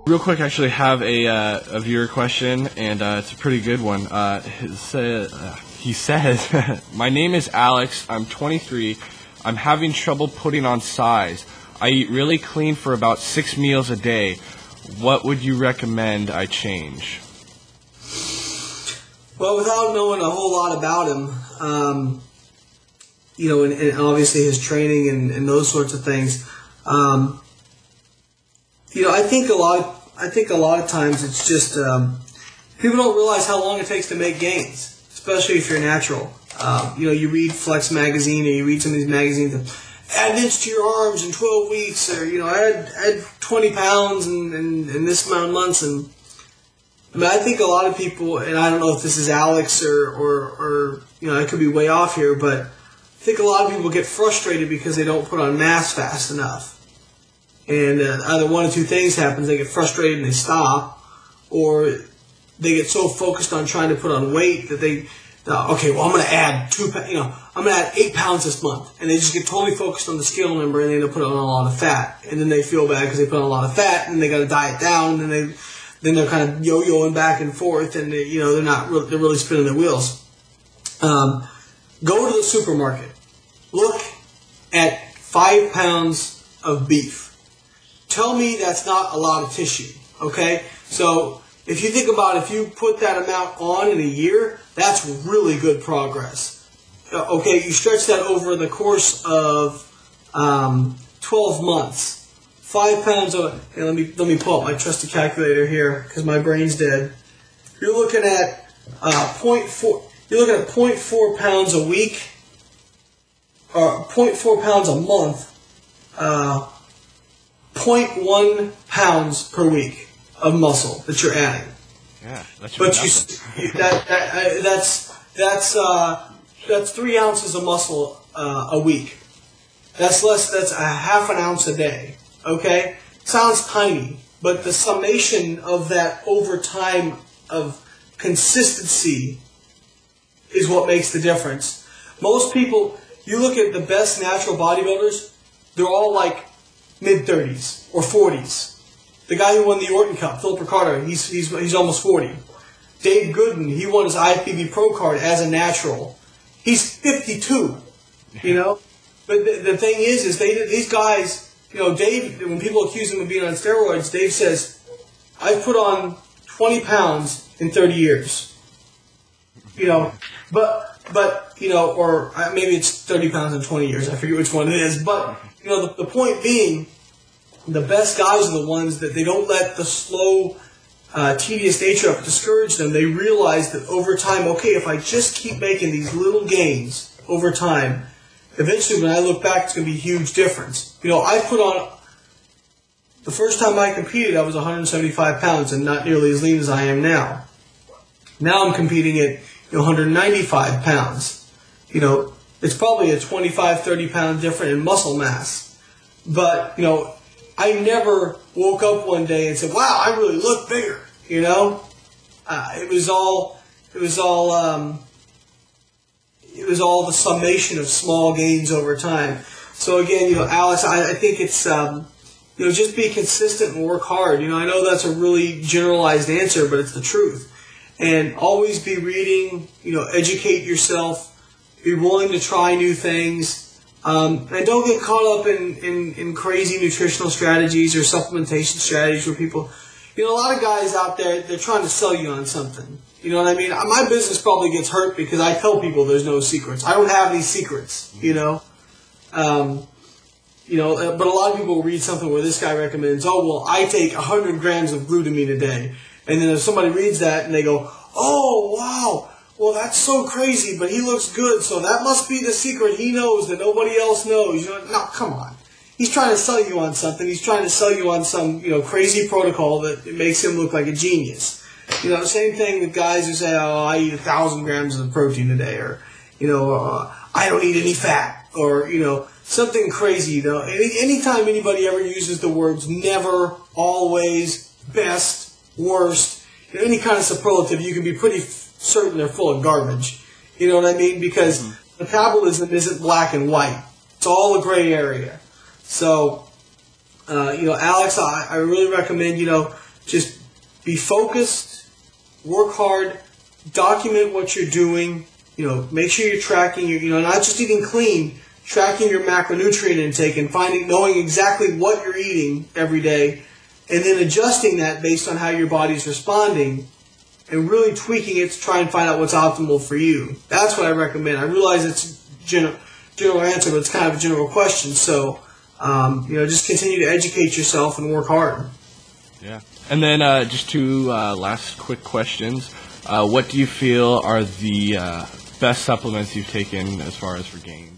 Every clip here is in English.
Real quick, I actually have a viewer question, and it's a pretty good one. He says, my name is Alex, I'm 23, I'm having trouble putting on size. I eat really clean for about 6 meals a day. What would you recommend I change? Well, without knowing a whole lot about him, you know, and obviously his training and those sorts of things, you know, I think a lot of times it's just people don't realize how long it takes to make gains, especially if you're natural. You know, you read Flex magazine or you read some of these magazines that add this to your arms in 12 weeks, or you know, add 20 pounds in this amount of months. And I mean, I think a lot of people, and I don't know if this is Alex or you know, I could be way off here, but I think a lot of people get frustrated because they don't put on mass fast enough. And either one of two things happens: they get frustrated and they stop, or they get so focused on trying to put on weight that they, okay, well, I'm going to add I'm going to add 8 pounds this month, and they just get totally focused on the scale number, and they end up putting on a lot of fat, and then they feel bad because they put on a lot of fat, and they got to diet down, and then they're kind of yo-yoing back and forth, and they, you know, they're really spinning their wheels. Go to the supermarket, look at 5 pounds of beef. Tell me that's not a lot of tissue, okay? So if you think about if you put that amount on in a year, that's really good progress. Okay, you stretch that over the course of 12 months. 5 pounds of, hey, let me pull up my trusty calculator here because my brain's dead. You're looking at 0.4. You're looking at 0.4 pounds a week, or 0.4 pounds a month. 0.1 pounds per week of muscle that you're adding. Yeah, that's that's 3 ounces of muscle a week. That's a half an ounce a day. Okay, sounds tiny, but the summation of that over time of consistency is what makes the difference. Most people, you look at the best natural bodybuilders, they're all like mid-30s or 40s. The guy who won the Orton Cup, Philip Ricardo, he's almost 40. Dave Gooden, he won his IFBB Pro card as a natural. He's 52, you know? But the thing is these guys, you know, Dave, when people accuse him of being on steroids, Dave says, I've put on 20 pounds in 30 years. You know, but you know, or maybe it's 30 pounds in 20 years. I forget which one it is. But, you know, the point being, the best guys are the ones that they don't let the slow, tedious nature of it discourage them. They realize that over time, okay, if I just keep making these little gains over time, eventually when I look back, it's going to be a huge difference. You know, I put on, the first time I competed, I was 175 pounds and not nearly as lean as I am now. Now I'm competing at 195 pounds. You know, it's probably a 25, 30 pound difference in muscle mass. But, you know, I never woke up one day and said, wow, I really look bigger, you know? It was all the summation of small gains over time. So again, you know, Alex, I think it's, you know, just be consistent and work hard. You know, I know that's a really generalized answer, but it's the truth. And always be reading, you know, educate yourself, be willing to try new things. And don't get caught up in crazy nutritional strategies or supplementation strategies where people, you know, a lot of guys out there, they're trying to sell you on something. You know what I mean? My business probably gets hurt because I tell people there's no secrets. I don't have any secrets, you know. You know, but a lot of people will read something where this guy recommends, oh, well, I take 100 grams of glutamine a day. And then if somebody reads that and they go, oh, wow, well, that's so crazy, but he looks good, so that must be the secret he knows that nobody else knows. You know, no, come on. He's trying to sell you on something. He's trying to sell you on some, you know, crazy protocol that makes him look like a genius. You know, same thing with guys who say, oh, I eat 1,000 grams of protein a day, or, you know, I don't eat any fat, or, you know, something crazy. You know, anytime anybody ever uses the words never, always, best, worst, you know, any kind of superlative, you can be pretty certain they're full of garbage. You know what I mean? Because metabolism isn't black and white. It's all a gray area. So, you know, Alex, I really recommend, you know, just be focused, work hard, document what you're doing. Make sure you're tracking your, not just eating clean, tracking your macronutrient intake and knowing exactly what you're eating every day, and then adjusting that based on how your body's responding, and really tweaking it to try and find out what's optimal for you. That's what I recommend. I realize it's a general answer, but it's kind of a general question. So, just continue to educate yourself and work hard. Yeah. And then just two last quick questions. What do you feel are the best supplements you've taken as far as for gains?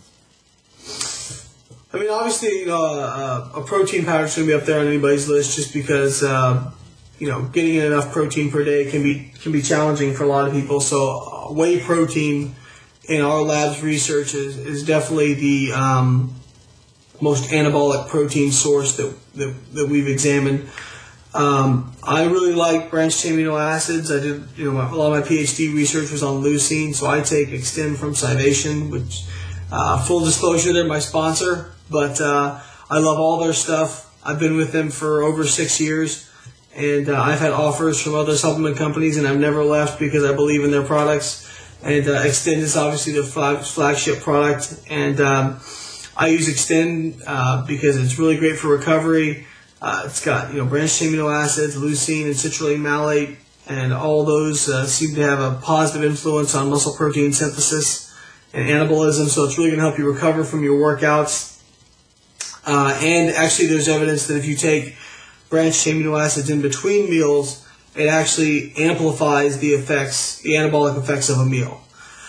I mean, obviously, a protein powder is going to be up there on anybody's list, just because getting in enough protein per day can be challenging for a lot of people. So whey protein in our lab's research is definitely the most anabolic protein source that we've examined. I really like branched chain amino acids. I did, a lot of my PhD research was on leucine, so I take Extend from Scivation, which, full disclosure, they're my sponsor, but I love all their stuff. I've been with them for over 6 years, and I've had offers from other supplement companies, and I've never left because I believe in their products. And Extend is obviously the flagship product, and I use Extend because it's really great for recovery. It's got branched chain amino acids, leucine, and citrulline malate, and all those seem to have a positive influence on muscle protein synthesis and anabolism. So it's really going to help you recover from your workouts. And actually, there's evidence that if you take branched chain amino acids in between meals, it actually amplifies the anabolic effects of a meal.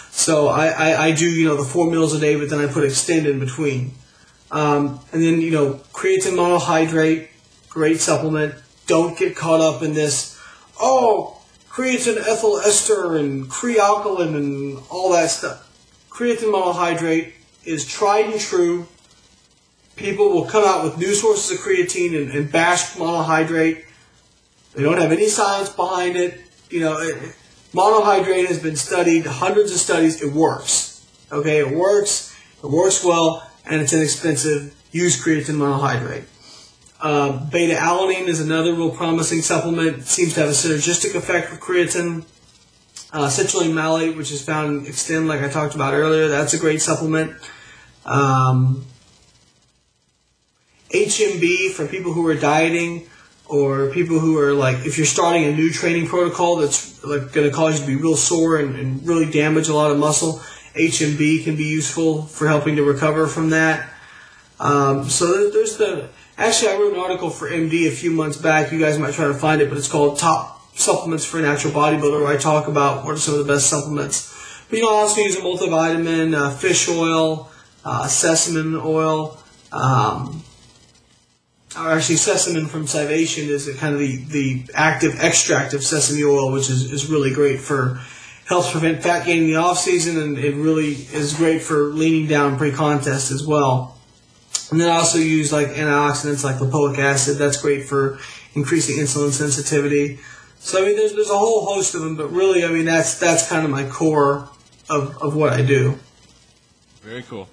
So I do the 4 meals a day, but then I put Extend in between. And then creatine monohydrate. Great supplement. Don't get caught up in this, creatine ethyl ester and crealkaline and all that stuff. Creatine monohydrate is tried and true. People will come out with new sources of creatine and bash monohydrate. They don't have any science behind it. Monohydrate has been studied, hundreds of studies. It works. Okay, it works. It works well, and it's inexpensive. Use creatine monohydrate. Beta-alanine is another real promising supplement. It seems to have a synergistic effect with creatine. Citrulline malate, which is found in Extend, like I talked about earlier, that's a great supplement. HMB for people who are dieting, or people who are if you're starting a new training protocol that's going to cause you to be real sore and really damage a lot of muscle. HMB can be useful for helping to recover from that. So there's actually, I wrote an article for MD a few months back. You guys might try to find it, but it's called Top Supplements for a Natural Bodybuilder, where I talk about what are some of the best supplements. But I also use a multivitamin, fish oil, sesame oil, or actually Sesame from Scivation is kind of the active extract of sesame oil, which is really great helps prevent fat gain in the off season, and it really is great for leaning down pre-contest as well. And then I also use antioxidants like lipoic acid. That's great for increasing insulin sensitivity. So there's a whole host of them, but really, that's kind of my core of what I do. Very cool.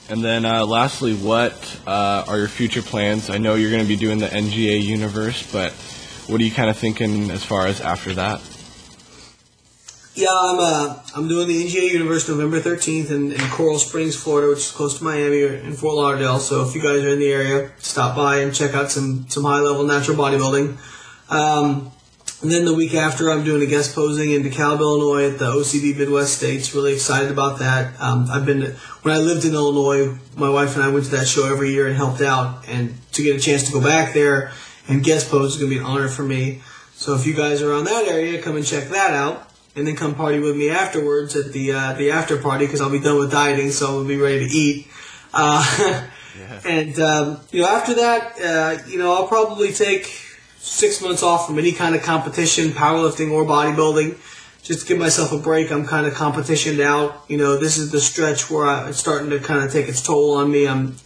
And then lastly, what are your future plans? I know you're going to be doing the NGA universe, but what are you kind of thinking as far as after that? Yeah, I'm doing the NGA Universe November 13th in Coral Springs, Florida, which is close to Miami, or in Fort Lauderdale. So if you guys are in the area, stop by and check out some high-level natural bodybuilding. And then the week after, I'm doing a guest posing in DeKalb, Illinois at the OCB Midwest States. Really excited about that. When I lived in Illinois, my wife and I went to that show every year and helped out. And to get a chance to go back there and guest pose is going to be an honor for me. So if you guys are around that area, come and check that out. And then come party with me afterwards at the after party, because I'll be done with dieting, so I'll be ready to eat. And after that, I'll probably take 6 months off from any kind of competition, powerlifting or bodybuilding, just to give myself a break. I'm kind of competitioned out. This is the stretch where it's starting to kind of take its toll on me. I'm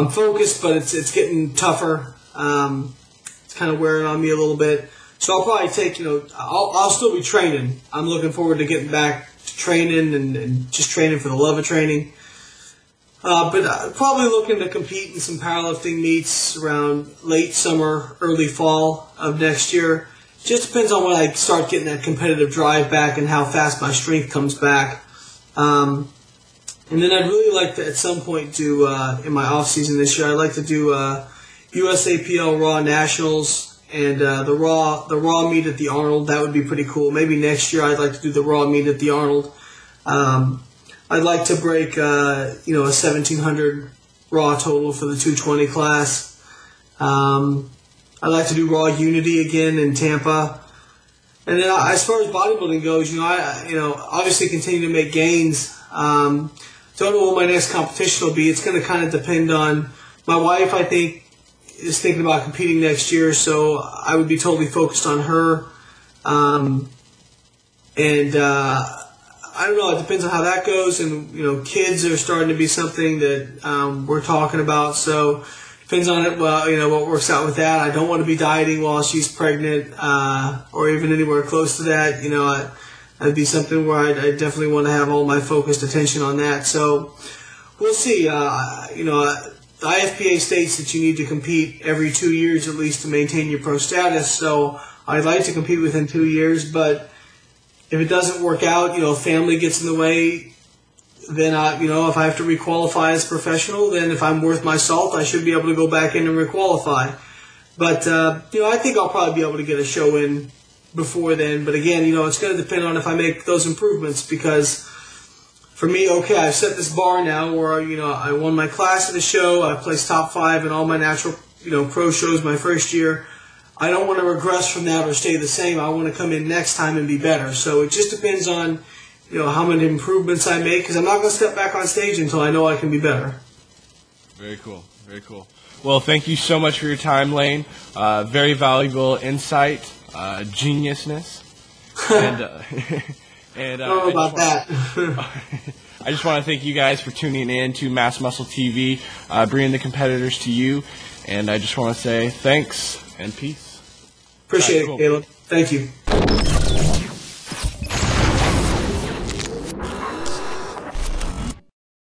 focused, but it's getting tougher. It's kind of wearing on me a little bit. So I'll probably take, I'll still be training. I'm looking forward to getting back to training and just training for the love of training. But probably looking to compete in some powerlifting meets around late summer, early fall of next year. Just depends on when I start getting that competitive drive back and how fast my strength comes back. And then I'd really like to, at some point, do, in my off season this year, I'd like to do USAPL Raw Nationals and the Raw meet at the Arnold. That would be pretty cool. Maybe next year I'd like to do the Raw meet at the Arnold. I'd like to break, a 1,700 Raw total for the 220 class. I'd like to do Raw Unity again in Tampa. And then as far as bodybuilding goes, obviously continue to make gains. Don't know what my next competition will be. It's going to kind of depend on my wife, I think, is thinking about competing next year, so I would be totally focused on her. I don't know. It depends on how that goes, and kids are starting to be something that we're talking about. So depends on it. Well, what works out with that. I don't want to be dieting while she's pregnant, or even anywhere close to that. That'd be something where I definitely want to have all my focused attention on that. So we'll see. The IFPA states that you need to compete every 2 years at least to maintain your pro status. So I'd like to compete within 2 years, but if it doesn't work out, family gets in the way, then if I have to requalify as professional, then if I'm worth my salt, I should be able to go back in and requalify. But I think I'll probably be able to get a show in before then. But again, it's going to depend on if I make those improvements, because for me, okay, I've set this bar now where I won my class at the show, I placed top 5 in all my natural pro shows my first year. I don't want to regress from that or stay the same. I want to come in next time and be better. So it just depends on how many improvements I make, because I'm not going to step back on stage until I know I can be better. Very cool. Very cool. Well, thank you so much for your time, Layne. Very valuable insight, geniusness, and I don't know about that. I just want to thank you guys for tuning in to Mass Muscle TV, bringing the competitors to you, and I just want to say thanks and peace. Appreciate it, Caleb. Thank you.